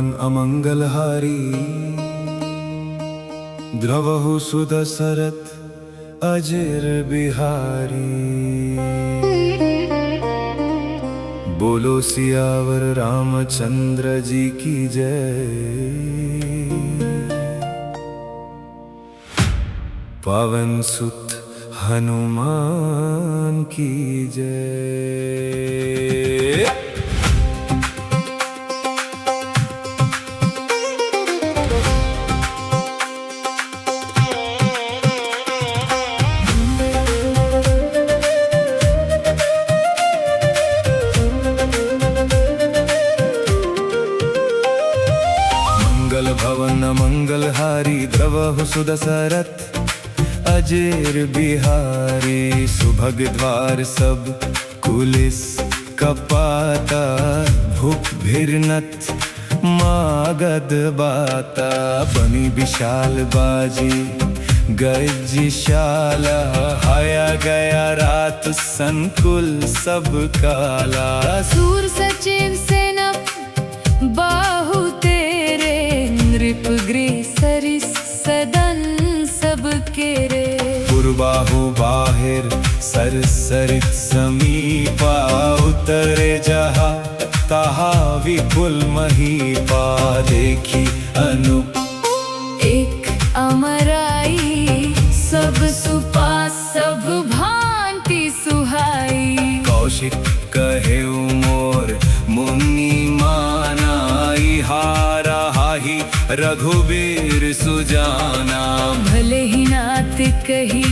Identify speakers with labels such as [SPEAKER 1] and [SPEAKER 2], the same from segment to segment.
[SPEAKER 1] भवन अमंगलहारी द्रवहु सुदशरथ अजिर बिहारी। बोलो सियावर रामचंद्र जी की जय। पवन सुत हनुमान की जय। मंगल भवन मंगलहारी द्रवहु सुदशरथ अजिर बिहारी। सुभग द्वार सब कुलिस कपाता भूप भिरनत मागध बाता। बनी विशाल बाजी गजशाला हाया गया रात संकुल सब काला।
[SPEAKER 2] सूर सचिव सेना बाहु तेरे नृप गृह सरिस सदन सब केरे।
[SPEAKER 1] पूर्वाहु बाहिर सरसरित समीपा उतरे जहाँ तहा विपुल महीपा। देखी अनुप
[SPEAKER 2] एक अमराई सब सुपास सब भांति सुहाई।
[SPEAKER 1] कौशिक कहे मोर मुनि मानाई। हारा हाही रघुबीर सुजाना।
[SPEAKER 2] भले ही नाथ कही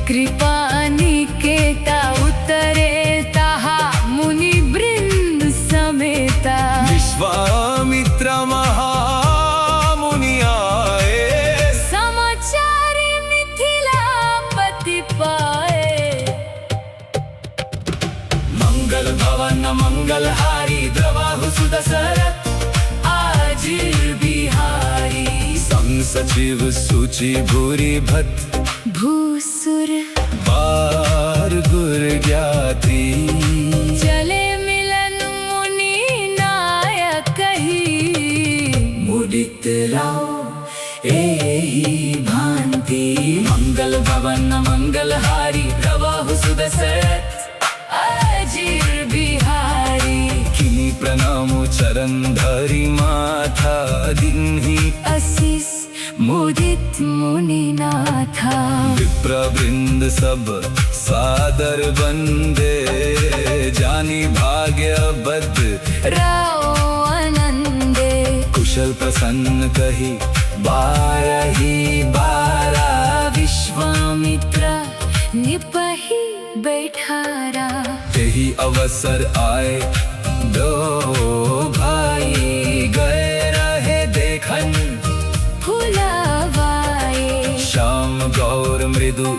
[SPEAKER 2] कृपा निकेता। उतरे ताहा मुनि वृंद समेता।
[SPEAKER 1] विश्वामित्र महामुनि आए।
[SPEAKER 2] समाचारी मिथिलापति पाए।
[SPEAKER 1] मंगल भवन मंगलहारी द्रवहु सुदशरथ अजिर बिहारी। संग सचिव सूचि भूरि भट
[SPEAKER 2] भूसुर
[SPEAKER 1] बार गुर ज्ञाति।
[SPEAKER 2] चले मिलन मुनि नायक कही।
[SPEAKER 1] मुदित राव एहि भांति। मंगल भवन मंगलहारी द्रवहु सुदशरथ अजिर बिहारी। किनी प्रणाम चरण धरि माथा दिन्हि
[SPEAKER 2] आशीष मुदित मुनि नाथा।
[SPEAKER 1] विप्र वृंद सब सादर वंदे। जानी भाग्य बद
[SPEAKER 2] राव आनंदे।
[SPEAKER 1] कुशल प्रसन्न कही बारही बारा।
[SPEAKER 2] विश्वामित्र निपहि बैठारा।
[SPEAKER 1] यही अवसर आए दो भाई। गए रहे देखन
[SPEAKER 2] फुलावाए।
[SPEAKER 1] श्याम गौर मृदु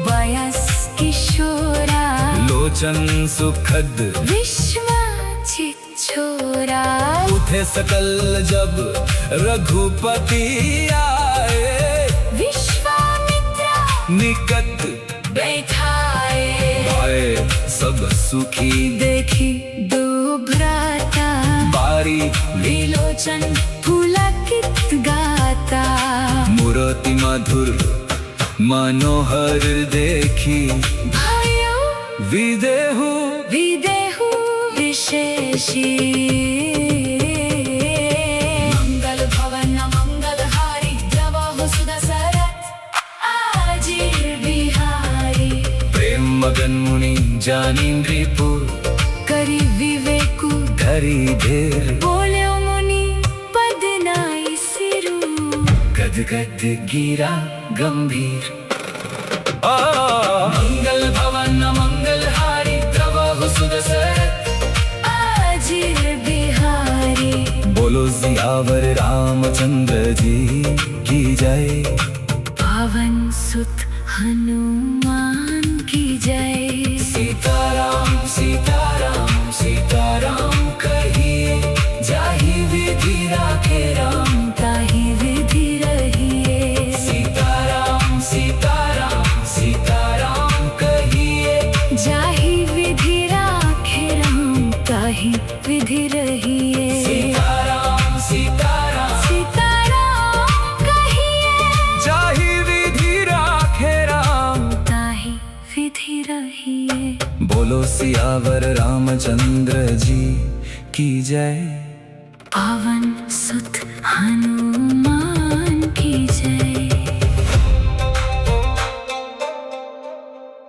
[SPEAKER 2] बयस किशोरा।
[SPEAKER 1] लोचन सुखद
[SPEAKER 2] विश्वाचित छोरा।
[SPEAKER 1] उठे सकल जब रघुपति आए।
[SPEAKER 2] विश्वामित्र
[SPEAKER 1] निकट
[SPEAKER 2] बैठाए।
[SPEAKER 1] आए सब सुखी
[SPEAKER 2] देखी दो भ्राता।
[SPEAKER 1] बारी
[SPEAKER 2] विलोचन पुलकित गाता।
[SPEAKER 1] मूर्ति मधुर मनोहर देखी।
[SPEAKER 2] भयो
[SPEAKER 1] विदेहु
[SPEAKER 2] विदेहु विशेषी। मंगल भवन मंगलहारी द्रवहु सुदशरथ अजिर बिहारी।
[SPEAKER 1] प्रेम मगन मुनि जानी नृपु।
[SPEAKER 2] करी विवेकु
[SPEAKER 1] धरी धीर।
[SPEAKER 2] बोले मुनि पद नाई सिरु।
[SPEAKER 1] गद गद गिरा गंभीर। मंगल भवन मंगलहारी द्रवहु सुदशरथ
[SPEAKER 2] अजिर बिहारी।
[SPEAKER 1] बोलो सियावर रामचंद्र जी की जय।
[SPEAKER 2] पवन सुत हनुमान की जय।
[SPEAKER 1] सीताराम सीताराम सीताराम कहिए। जाहि विधि राखे राम
[SPEAKER 2] ताहि विधि रहिए।
[SPEAKER 1] सीताराम सीताराम सीताराम कहिए।
[SPEAKER 2] जाहि विधि राखे राम ताहि विधि रहिए।
[SPEAKER 1] सीताराम सियावर रामचंद्र जी की जय।
[SPEAKER 2] पवन सुत हनुमान